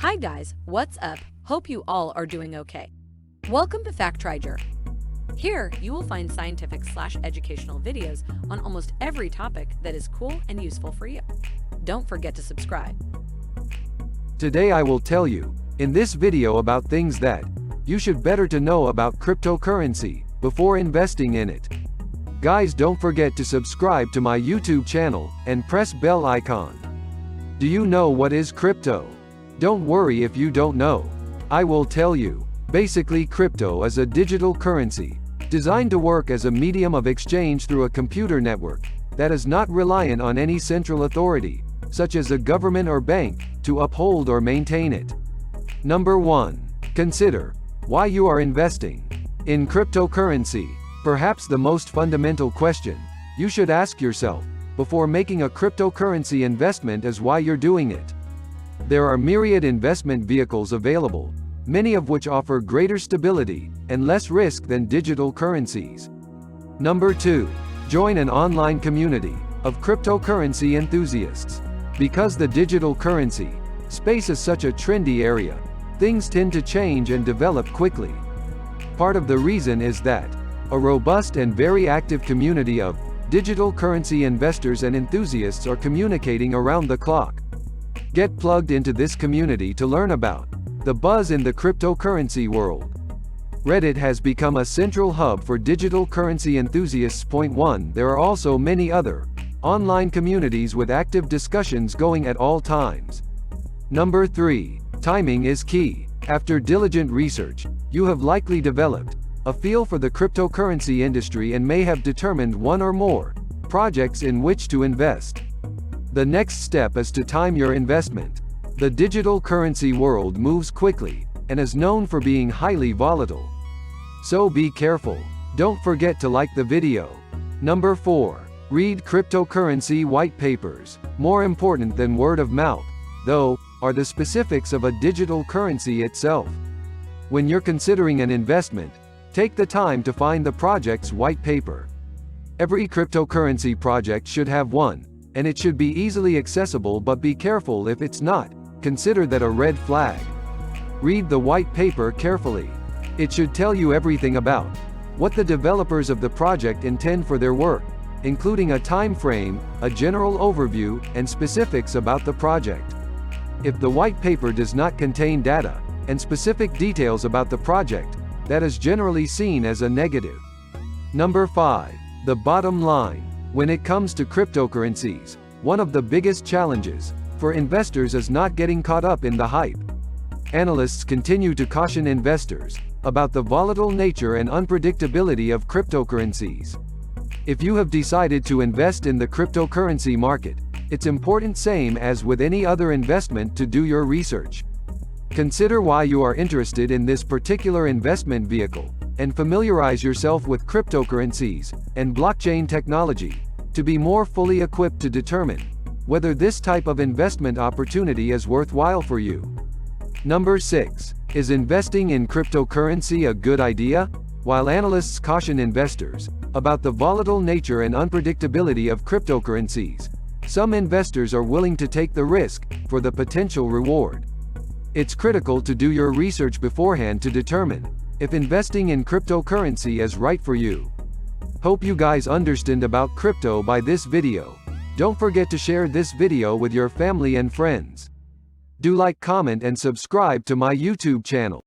Hi guys, what's up? Hope you all are doing okay. Welcome to Factriger. Here, you will find scientific/educational videos on almost every topic that is cool and useful for you. Don't forget to subscribe. Today I will tell you, in this video, about things that you should better to know about cryptocurrency before investing in it. Guys, don't forget to subscribe to my YouTube channel and press bell icon. Do you know what is crypto? Don't worry if you don't know. I will tell you. Basically, crypto is a digital currency designed to work as a medium of exchange through a computer network that is not reliant on any central authority, such as a government or bank, to uphold or maintain it. Number 1. Consider why you are investing in cryptocurrency. Perhaps the most fundamental question you should ask yourself before making a cryptocurrency investment is why you're doing it. There are myriad investment vehicles available, many of which offer greater stability and less risk than digital currencies. Number 2. Join an online community of cryptocurrency enthusiasts. Because the digital currency space is such a trendy area, things tend to change and develop quickly. Part of the reason is that a robust and very active community of digital currency investors and enthusiasts are communicating around the clock. Get plugged into this community to learn about the buzz in the cryptocurrency world. Reddit has become a central hub for digital currency enthusiasts. Point 1. There are also many other online communities with active discussions going at all times. Number 3. Timing is key. After diligent research, you have likely developed a feel for the cryptocurrency industry and may have determined one or more projects in which to invest. The next step is to time your investment. The digital currency world moves quickly and is known for being highly volatile. So be careful. Don't forget to like the video. Number 4. Read cryptocurrency white papers. More important than word of mouth, though, are the specifics of a digital currency itself. When you're considering an investment, take the time to find the project's white paper. Every cryptocurrency project should have one, and it should be easily accessible, but be careful if it's not. Consider that a red flag. Read the white paper carefully. It should tell you everything about what the developers of the project intend for their work, including a time frame, a general overview, and specifics about the project. If the white paper does not contain data and specific details about the project, that is generally seen as a negative. Number 5. The bottom line. When it comes to cryptocurrencies, one of the biggest challenges for investors is not getting caught up in the hype. Analysts continue to caution investors about the volatile nature and unpredictability of cryptocurrencies. If you have decided to invest in the cryptocurrency market, it's important, same as with any other investment, to do your research. Consider why you are interested in this particular investment vehicle, and familiarize yourself with cryptocurrencies and blockchain technology to be more fully equipped to determine whether this type of investment opportunity is worthwhile for you. Number 6. Is investing in cryptocurrency a good idea? While analysts caution investors about the volatile nature and unpredictability of cryptocurrencies, some investors are willing to take the risk for the potential reward. It's critical to do your research beforehand to determine if investing in cryptocurrency is right for you. Hope you guys understand about crypto by this video. Don't forget to share this video with your family and friends. Do like, comment, and subscribe to my YouTube channel.